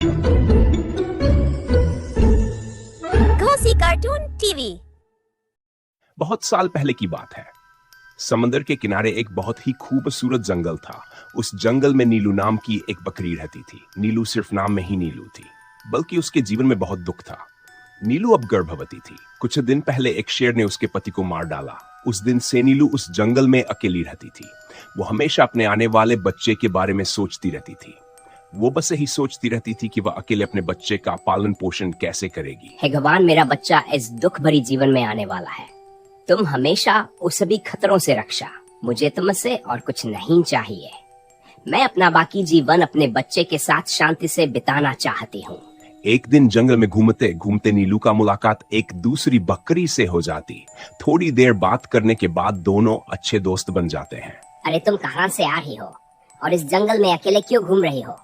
Ghosi cartoon TV. बहुत साल पहले की बात है। समंदर के किनारे एक बहुत ही खूबसूरत जंगल था। उस जंगल में नीलू नाम की एक बकरी रहती थी। नीलू सिर्फ नाम में ही नीलू थी, बल्कि उसके जीवन में बहुत दुख था। नीलू अब गर्भवती थी। कुछ दिन पहले एक शेर ने उसके पति को मार डाला। उस दिन से नीलू उस जंगल में अकेली रहती थी। वो हमेशा अपने आने वाले बच्चे के बारे में सोचती रहती थी। वो बस यही सोचती रहती थी कि वह अकेले अपने बच्चे का पालन पोषण कैसे करेगी। हे भगवान, मेरा बच्चा इस दुख भरी जीवन में आने वाला है। तुम हमेशा उस सभी खतरों से रक्षा। मुझे तुमसे और कुछ नहीं चाहिए। मैं अपना बाकी जीवन अपने बच्चे के साथ शांति से बिताना चाहती हूँ। एक दिन जंगल में घूमते घूमते नीलू का मुलाकात एक दूसरी बकरी से हो जाती। थोड़ी देर बात करने के बाद दोनों अच्छे दोस्त बन जाते हैं। अरे तुम कहाँ से आ रही हो और इस जंगल में अकेले क्यों घूम रही हो?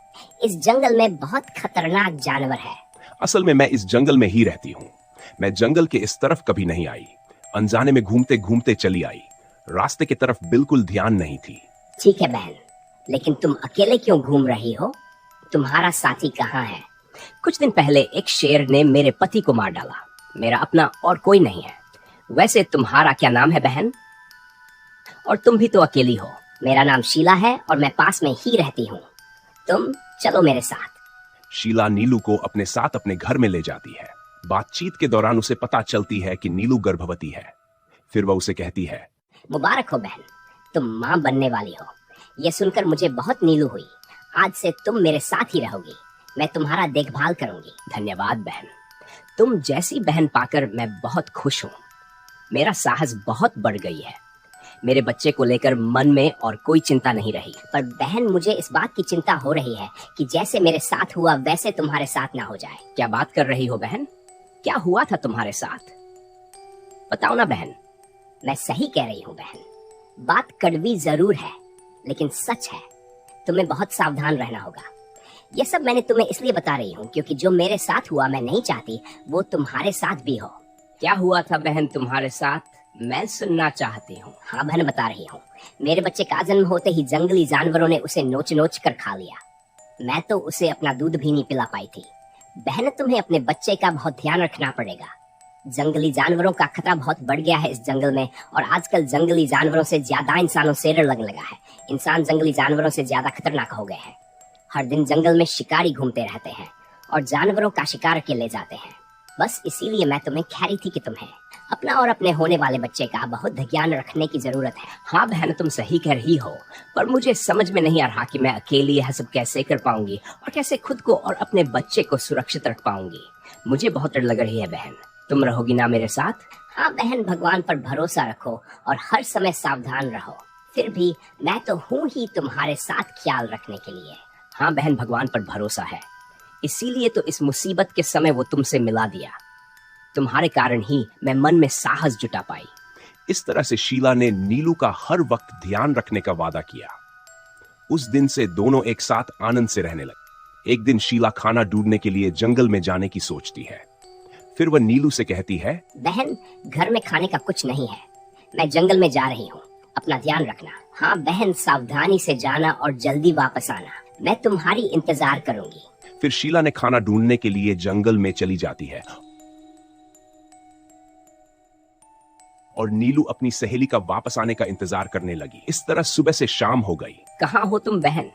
इस जंगल में बहुत खतरनाक जानवर है। असल में मैं इस जंगल में ही रहती हूँ। मैं जंगल के इस तरफ कभी नहीं आई। अनजाने में घूमते घूमते चली आई। रास्ते की तरफ बिल्कुल ध्यान नहीं थी। ठीक है बहन, लेकिन तुम अकेले क्यों घूम रही हो? तुम्हारा साथी कहाँ है? कुछ दिन पहले एक शेर ने मेरे पति को मार डाला। मेरा अपना और कोई नहीं है। वैसे तुम्हारा क्या नाम है बहन? और तुम भी तो अकेली हो। मेरा नाम शीला है और मैं पास में ही रहती हूँ। तुम चलो मेरे साथ। शीला नीलू को अपने साथ अपने घर में ले जाती है। बातचीत के दौरान उसे पता चलती है कि नीलू गर्भवती है। फिर वह उसे कहती है, मुबारक हो बहन, तुम माँ बनने वाली हो। ये सुनकर मुझे बहुत नीलू हुई। आज से तुम मेरे साथ ही रहोगी। मैं तुम्हारा देखभाल करूंगी। धन्यवाद बहन। तुम जैसी बहन पाकर मैं बहुत खुश हूँ। मेरा साहस बहुत बढ़ गई है। मेरे बच्चे को लेकर मन में और कोई चिंता नहीं रही। पर बहन, मुझे इस बात की चिंता हो रही है कि जैसे मेरे साथ हुआ वैसे तुम्हारे साथ ना हो जाए। क्या बात कर रही हो बहन? क्या हुआ था तुम्हारे साथ? बताओ ना बहन। मैं सही कह रही हूँ बहन। बात कड़वी जरूर है, लेकिन सच है। तुम्हें बहुत सावधान रहना होगा। ये सब मैंने तुम्हें इसलिए बता रही हूँ क्योंकि जो मेरे साथ हुआ मैं नहीं चाहती वो तुम्हारे साथ भी हो। क्या हुआ था बहन तुम्हारे साथ? मैं सुनना चाहती हूँ। हाँ बहन, बता रही हूँ। मेरे बच्चे का जन्म होते ही जंगली जानवरों ने उसे नोच नोच कर खा लिया। मैं तो उसे अपना दूध भी नहीं पिला पाई थी। बहन, तुम्हें अपने बच्चे का बहुत ध्यान रखना पड़ेगा। जंगली जानवरों का खतरा बहुत बढ़ गया है इस जंगल में, और आजकल जंगली जानवरों से ज्यादा इंसानों से डर लगने लगा है। इंसान जंगली जानवरों से ज्यादा खतरनाक हो गए हैं। हर दिन जंगल में शिकारी घूमते रहते हैं और जानवरों का शिकार के ले जाते हैं। बस इसीलिए मैं तुम्हें कह रही थी कि तुम्हें अपना और अपने होने वाले बच्चे का बहुत ध्यान रखने की जरूरत है। हाँ बहन, तुम सही कह रही हो, पर मुझे समझ में नहीं आ रहा कि मैं अकेली यह सब कैसे कर पाऊंगी और कैसे खुद को और अपने बच्चे को सुरक्षित रख पाऊंगी। मुझे बहुत डर लग रही है बहन। तुम रहोगी ना मेरे साथ? हाँ बहन, भगवान पर भरोसा रखो और हर समय सावधान रहो। फिर भी मैं तो हूँ ही तुम्हारे साथ ख्याल रखने के लिए। हाँ बहन, भगवान पर भरोसा है, इसीलिए तो इस मुसीबत के समय वो तुमसे मिला दिया। तुम्हारे कारण ही मैं मन में साहस जुटा पाई। इस तरह से शीला ने नीलू का हर वक्त ध्यान रखने का वादा किया। उस दिन से दोनों एक साथ आनंद से रहने लगे। एक दिन शीला खाना ढूंढने के लिए जंगल में जाने की सोचती है। फिर वह नीलू से कहती है, बहन, घर में खाने का कुछ नहीं है। मैं जंगल में जा रही हूँ। अपना ध्यान रखना। हाँ बहन, सावधानी से जाना और जल्दी वापस आना। मैं तुम्हारी इंतजार करूंगी। फिर शीला ने खाना ढूंढने के लिए जंगल में चली जाती है और नीलू अपनी सहेली का वापस आने का इंतजार करने लगी। इस तरह सुबह से शाम हो गई। कहाँ हो तुम बहन?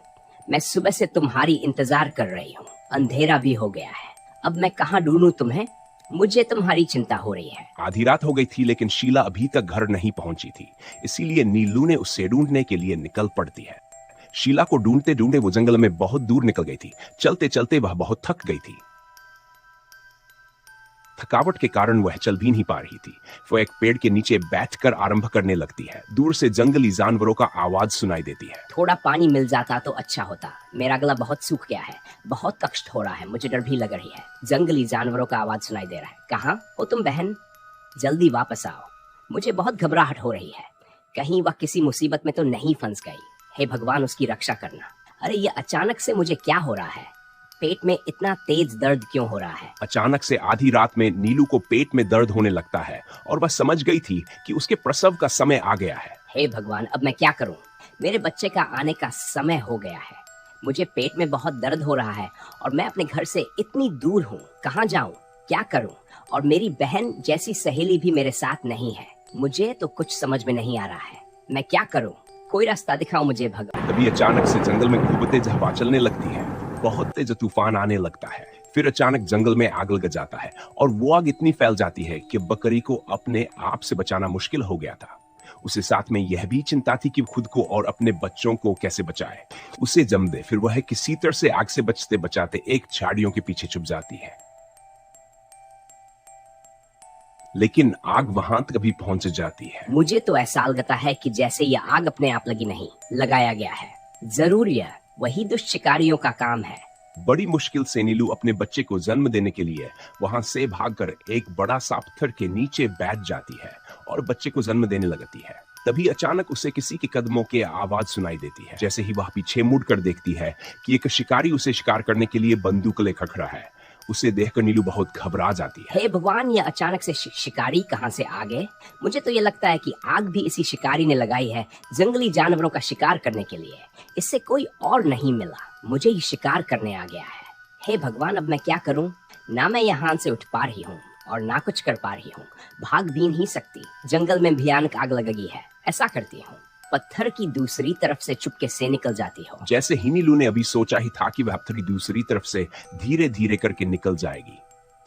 मैं सुबह से तुम्हारी इंतजार कर रही हूँ। अंधेरा भी हो गया है। अब मैं कहाँ ढूंढूं तुम्हें? मुझे तुम्हारी चिंता हो रही है। आधी रात हो गई थी, लेकिन शीला अभी तक घर नहीं पहुंची थी। इसीलिए नीलू ने उसे ढूंढने के लिए निकल पड़ती है। शीला को ढूंढते ढूंढते वो जंगल में बहुत दूर निकल गई थी। चलते चलते वह बहुत थक गई थी। थकावट के कारण वह चल भी नहीं पा रही थी। वो एक पेड़ के नीचे बैठकर आरंभ करने लगती है। दूर से जंगली जानवरों का आवाज सुनाई देती है। थोड़ा पानी मिल जाता तो अच्छा होता। मेरा गला बहुत सूख गया है। बहुत कष्ट हो रहा है। मुझे डर भी लग रही है। जंगली जानवरों का आवाज सुनाई दे रहा है। कहाँ हो तुम बहन? जल्दी वापस आओ। मुझे बहुत घबराहट हो रही है। कहीं वह किसी मुसीबत में तो नहीं फंस गई। हे भगवान, उसकी रक्षा करना। अरे ये अचानक से मुझे क्या हो रहा है? पेट में इतना तेज दर्द क्यों हो रहा है? अचानक से आधी रात में नीलू को पेट में दर्द होने लगता है और वह समझ गई थी कि उसके प्रसव का समय आ गया है। हे भगवान, अब मैं क्या करूं? मेरे बच्चे का आने का समय हो गया है। मुझे पेट में बहुत दर्द हो रहा है और मैं अपने घर से इतनी दूर हूँ। कहाँ जाऊँ, क्या करूँ? और मेरी बहन जैसी सहेली भी मेरे साथ नहीं है। मुझे तो कुछ समझ में नहीं आ रहा है, मैं क्या करूँ? कोई रास्ता दिखाओ मुझे भगवान। तभी अचानक से जंगल में खूब तेज हवा चलने लगती है, बहुत तेज तूफान आने लगता है। फिर अचानक जंगल में आग लग जाता है और वो आग इतनी फैल जाती है कि बकरी को अपने आप से बचाना मुश्किल हो गया था। उसे साथ में यह भी चिंता थी कि खुद को और अपने बच्चों को कैसे बचाए। उसे जम दे, फिर वह किसी तरह से आग से बचते बचाते एक झाड़ियों के पीछे छुप जाती है। लेकिन आग वहां तक भी पहुंच जाती है। मुझे तो ऐसा लगता है कि जैसे यह आग अपने आप लगी नहीं, लगाया गया है। जरूर यह वही दुष्ट शिकारियों का काम है। बड़ी मुश्किल से नीलू अपने बच्चे को जन्म देने के लिए वहां से भागकर एक बड़ा सा पत्थर के नीचे बैठ जाती है और बच्चे को जन्म देने लगती है। तभी अचानक उसे किसी के कदमों की आवाज सुनाई देती है। जैसे ही वह पीछे मुड़कर देखती है कि एक शिकारी उसे शिकार करने के लिए बंदूक लेकर खड़ा है। उसे देखकर नीलू बहुत घबरा जाती है। हे भगवान, ये अचानक से शिकारी कहाँ से आ गए? मुझे तो ये लगता है कि आग भी इसी शिकारी ने लगाई है, जंगली जानवरों का शिकार करने के लिए। इससे कोई और नहीं मिला, मुझे ही शिकार करने आ गया है। हे भगवान, अब मैं क्या करूं? ना मैं यहाँ से उठ पा रही हूँ और ना कुछ कर पा रही हूँ। भाग भी नहीं सकती, जंगल में भयानक आग लगी है। ऐसा करती हूँ, पत्थर की दूसरी तरफ से चुपके से निकल जाती हो। जैसे ही नीलू ने अभी सोचा ही था कि वह पत्थर की दूसरी तरफ से धीरे धीरे करके निकल जाएगी,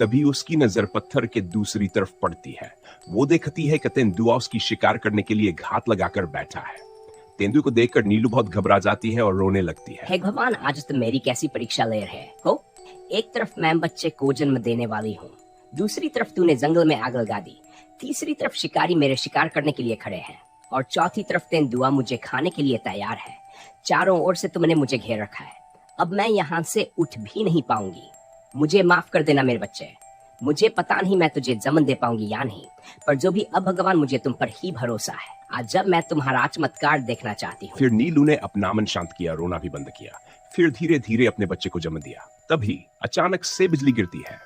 तभी उसकी नजर पत्थर के दूसरी तरफ पड़ती है। वो देखती है कि तेंदुआ उसकी शिकार करने के लिए घात लगाकर बैठा है। तेंदुए को देखकर नीलू बहुत घबरा जाती है और रोने लगती है। हे भगवान, आज तो मेरी कैसी परीक्षा ले रहे हो? एक तरफ मैं बच्चे को जन्म देने वाली हूँ, दूसरी तरफ तूने जंगल में आग लगा दी, तीसरी तरफ शिकारी मेरे शिकार करने के लिए खड़े हैं और चौथी तरफ तेंदुआ मुझे खाने के लिए तैयार है। चारों ओर से तुमने मुझे घेर रखा है। अब मैं यहाँ से उठ भी नहीं पाऊंगी। मुझे माफ कर देना मेरे बच्चे। मुझे पता नहीं मैं तुझे जन्म दे पाऊंगी या नहीं, पर जो भी, अब भगवान मुझे तुम पर ही भरोसा है। आज जब मैं तुम्हारा चमत्कार देखना चाहती हूँ। फिर नीलू ने अपना मन शांत किया, रोना भी बंद किया, फिर धीरे धीरे अपने बच्चे को जन्म दिया। तभी अचानक से बिजली गिरती है।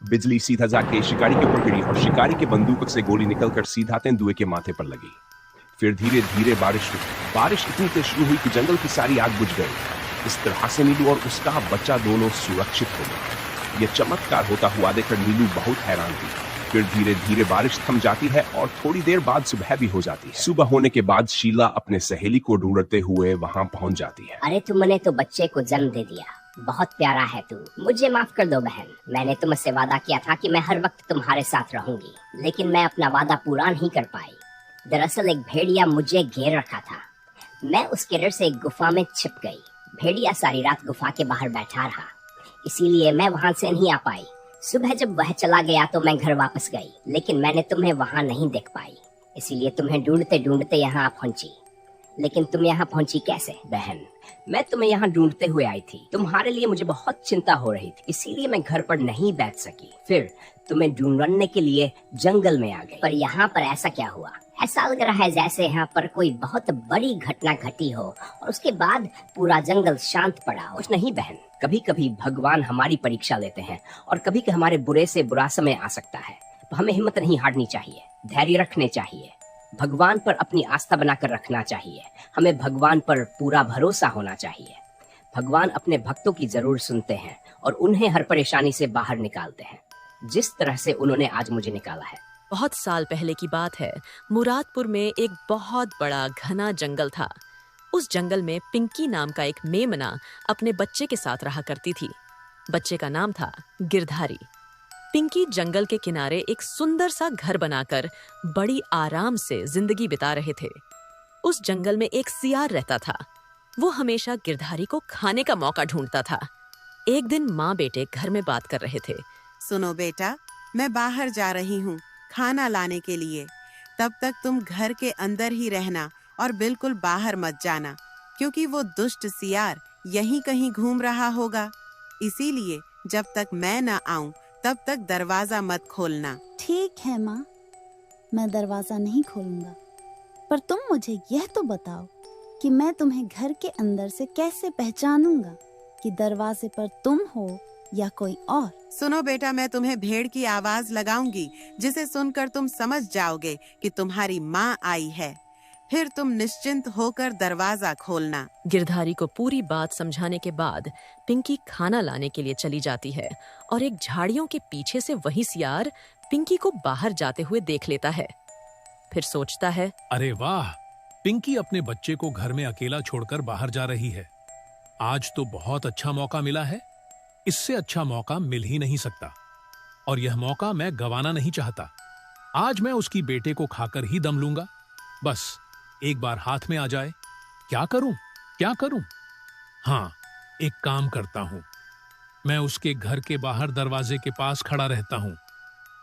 बिजली सीधा जाके शिकारी के ऊपर गिरी और शिकारी के बंदूक से गोली निकलकर सीधा तेंदुए के माथे पर लगी। फिर धीरे धीरे बारिश हुई। बारिश इतनी तेज शुरू हुई कि जंगल की सारी आग बुझ गई। इस तरह से नीलू और उसका बच्चा दोनों सुरक्षित हो गए। यह चमत्कार होता हुआ देखकर नीलू बहुत हैरान थी। फिर धीरे धीरे बारिश थम जाती है और थोड़ी देर बाद सुबह भी हो जाती है। सुबह होने के बाद शीला अपने सहेली को ढूंढते हुए वहां पहुंच जाती है। अरे तुमने तो बच्चे को जन्म दे दिया, बहुत प्यारा है तू। मुझे माफ कर दो बहन, मैंने तुमसे वादा किया था कि मैं हर वक्त तुम्हारे साथ रहूंगी, लेकिन मैं अपना वादा पूरा नहीं कर पाई। दरअसल एक भेड़िया मुझे घेर रखा था। मैं उसके डर से एक गुफा में छिप गई। भेड़िया सारी रात गुफा के बाहर बैठा रहा, इसीलिए मैं वहां से नहीं आ पाई। सुबह जब वह चला गया तो मैं घर वापस गई, लेकिन मैंने तुम्हें वहां नहीं देख पाई, इसीलिए तुम्हें ढूंढते ढूंढते यहाँ पहुंची। लेकिन तुम यहाँ पहुंची कैसे? बहन, मैं तुम्हें यहाँ ढूंढते हुए आई थी। तुम्हारे लिए मुझे बहुत चिंता हो रही थी, इसीलिए मैं घर पर नहीं बैठ सकी। फिर तुम्हें ढूंढने के लिए जंगल में आ गई। पर यहाँ पर ऐसा क्या हुआ? ऐसा लग रहा है जैसे यहाँ पर कोई बहुत बड़ी घटना घटी हो और उसके बाद पूरा जंगल शांत पड़ा हो। कुछ नहीं बहन, कभी कभी भगवान हमारी परीक्षा लेते हैं और कभी हमारे बुरे से बुरा समय आ सकता है। तो हमें हिम्मत नहीं हारनी चाहिए, धैर्य रखने चाहिए, भगवान पर अपनी आस्था बनाकर रखना चाहिए। हमें भगवान पर पूरा भरोसा होना चाहिए। भगवान अपने भक्तों की जरूर सुनते हैं और उन्हें हर परेशानी से बाहर निकालते हैं, जिस तरह से उन्होंने आज मुझे निकाला है। बहुत साल पहले की बात है। मुरादपुर में एक बहुत बड़ा घना जंगल था। उस जंगल में पिंकी नाम का एक मेमना अपने बच्चे के साथ रहा करती थी। बच्चे का नाम था गिरधारी। पिंकी जंगल के किनारे एक सुंदर सा घर बनाकर बड़ी आराम से जिंदगी बिता रहे थे। उस जंगल में एक सियार रहता था। वो हमेशा गिरधारी को खाने का मौका ढूंढता था। एक दिन माँ बेटे घर में बात कर रहे थे। सुनो बेटा, मैं बाहर जा रही हूँ खाना लाने के लिए। तब तक तुम घर के अंदर ही रहना और बिल्कुल बाहर मत जाना, क्योंकि वो दुष्ट सियार यहीं कहीं घूम रहा होगा। इसीलिए जब तक मैं न आऊं तब तक दरवाजा मत खोलना। ठीक है माँ, मैं दरवाजा नहीं खोलूंगा। पर तुम मुझे यह तो बताओ कि मैं तुम्हें घर के अंदर से कैसे पहचानूंगा कि दरवाजे पर तुम हो या कोई और? सुनो बेटा, मैं तुम्हें भेड़ की आवाज लगाऊंगी, जिसे सुनकर तुम समझ जाओगे कि तुम्हारी माँ आई है। फिर तुम निश्चिंत होकर दरवाजा खोलना। गिरधारी को पूरी बात समझाने के बाद पिंकी खाना लाने के लिए चली जाती है और एक झाड़ियों के पीछे से वही सियार पिंकी को बाहर जाते हुए देख लेता है। फिर सोचता है, अरे वाह, पिंकी अपने बच्चे को घर में अकेला छोड़कर बाहर जा रही है। आज तो बहुत अच्छा मौका मिला है, इससे अच्छा मौका मिल ही नहीं सकता और यह मौका मैं गंवाना नहीं चाहता। आज मैं उसकी बेटे को खाकर ही दम लूंगा। बस एक बार हाथ में आ जाए। क्या करूं? हाँ, एक काम करता हूं। मैं उसके घर के बाहर दरवाजे के पास खड़ा रहता हूं।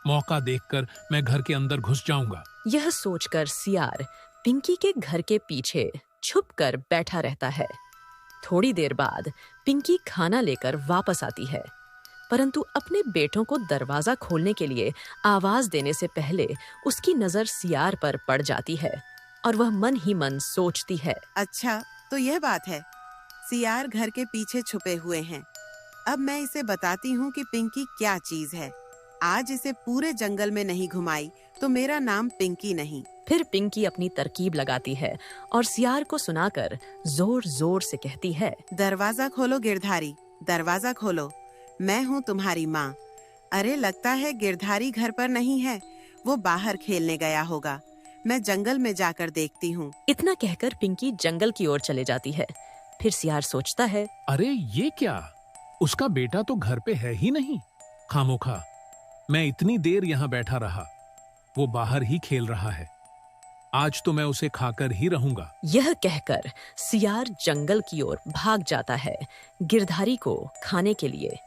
मौका देखकर मैं घर के अंदर घुस जाऊंगा। यह सोचकर सियार पिंकी के घर के पीछे छुपकर बैठा रहता है। थोड़ी देर बाद पिंकी खाना लेकर वापस आती है, परंतु अपने बेटों को दरवाजा खोलने के लिए आवाज देने से पहले उसकी नजर सियार पर पड़ जाती है और वह मन ही मन सोचती है, अच्छा, तो यह बात है, सियार घर के पीछे छुपे हुए हैं। अब मैं इसे बताती हूँ कि पिंकी क्या चीज है। आज इसे पूरे जंगल में नहीं घुमाई तो मेरा नाम पिंकी नहीं। फिर पिंकी अपनी तरकीब लगाती है और सियार को सुनाकर जोर जोर से कहती है, दरवाजा खोलो गिरधारी, दरवाजा खोलो, मैं हूँ तुम्हारी माँ। अरे लगता है गिरधारी घर पर नहीं है, वो बाहर खेलने गया होगा। मैं जंगल में जाकर देखती हूँ। इतना कहकर पिंकी जंगल की ओर चले जाती है। फिर सियार सोचता है, अरे ये क्या, उसका बेटा तो घर पे है ही नहीं। खामोखा मैं इतनी देर यहाँ बैठा रहा, वो बाहर ही खेल रहा है। आज तो मैं उसे खाकर ही रहूंगा। यह कहकर सियार जंगल की ओर भाग जाता है गिरधारी को खाने के लिए।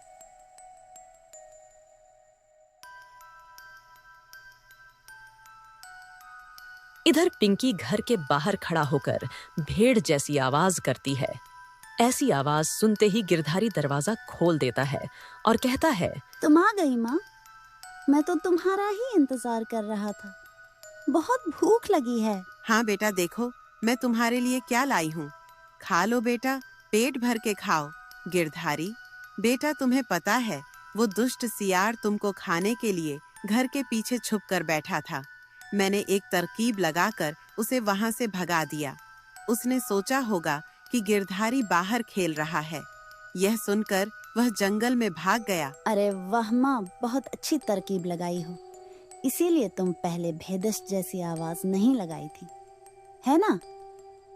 इधर पिंकी घर के बाहर खड़ा होकर भेड़ जैसी आवाज करती है। ऐसी आवाज सुनते ही गिरधारी दरवाजा खोल देता है और कहता है, तुम आ गई माँ, मैं तो तुम्हारा ही इंतजार कर रहा था, बहुत भूख लगी है। हाँ बेटा, देखो मैं तुम्हारे लिए क्या लाई हूँ। खा लो बेटा, पेट भर के खाओ। गिरधारी बेटा, तुम्हें पता है वो दुष्ट सियार तुमको खाने के लिए घर के पीछे छुप कर बैठा था। मैंने एक तरकीब लगाकर उसे वहाँ से भगा दिया। उसने सोचा होगा कि गिरधारी बाहर खेल रहा है। यह सुनकर वह जंगल में भाग गया। अरे वाह माँ, बहुत अच्छी तरकीब लगाई हो, इसीलिए तुम पहले भेदस जैसी आवाज नहीं लगाई थी, है ना?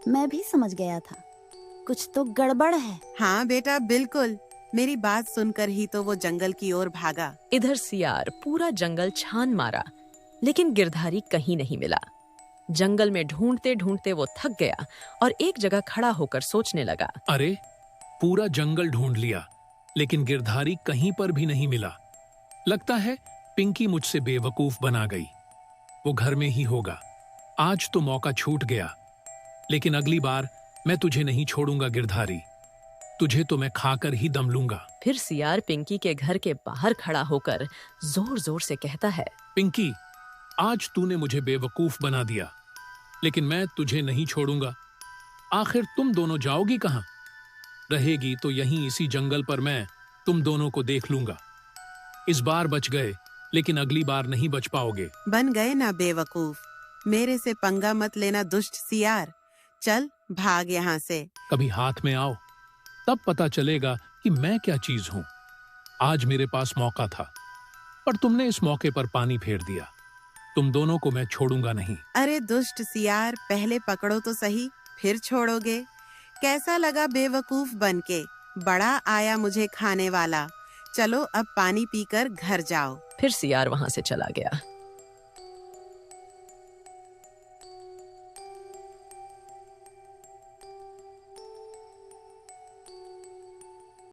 मैं भी समझ गया था कुछ तो गड़बड़ है। हाँ बेटा, बिल्कुल, मेरी बात सुनकर ही तो वो जंगल की ओर भागा। इधर सियार पूरा जंगल छान मारा, लेकिन गिरधारी कहीं नहीं मिला। जंगल में ढूंढते ढूंढते वो थक गया और एक जगह खड़ा होकर सोचने लगा, अरे पूरा जंगल ढूंढ लिया, लेकिन गिरधारी कहीं पर भी नहीं मिला। लगता है पिंकी मुझसे बेवकूफ बना गई। वो घर में ही होगा। आज तो मौका छूट गया, लेकिन अगली बार मैं तुझे नहीं छोड़ूंगा गिरधारी। तुझे तो मैं खाकर ही दम लूंगा। फिर सियार पिंकी के घर के बाहर खड़ा होकर जोर जोर से कहता है, पिंकी, आज तूने मुझे बेवकूफ बना दिया, लेकिन मैं तुझे नहीं छोड़ूंगा। आखिर तुम दोनों जाओगी कहां? रहेगी तो यहीं इसी जंगल पर मैं तुम दोनों को देख लूंगा। इस बार बच गए, लेकिन अगली बार नहीं बच पाओगे। बन गए ना बेवकूफ, मेरे से पंगा मत लेना दुष्ट सियार। चल भाग यहाँ से। कभी हाथ में आओ, तब पता चलेगा कि मैं क्या चीज हूँ। आज मेरे पास मौका था, पर तुमने इस मौके पर पानी फेर दिया। तुम दोनों को मैं छोड़ूंगा नहीं। अरे दुष्ट सियार, पहले पकड़ो तो सही, फिर छोड़ोगे? कैसा लगा बेवकूफ बनके? बड़ा आया मुझे खाने वाला। चलो अब पानी पीकर घर जाओ। फिर सियार वहां से चला गया।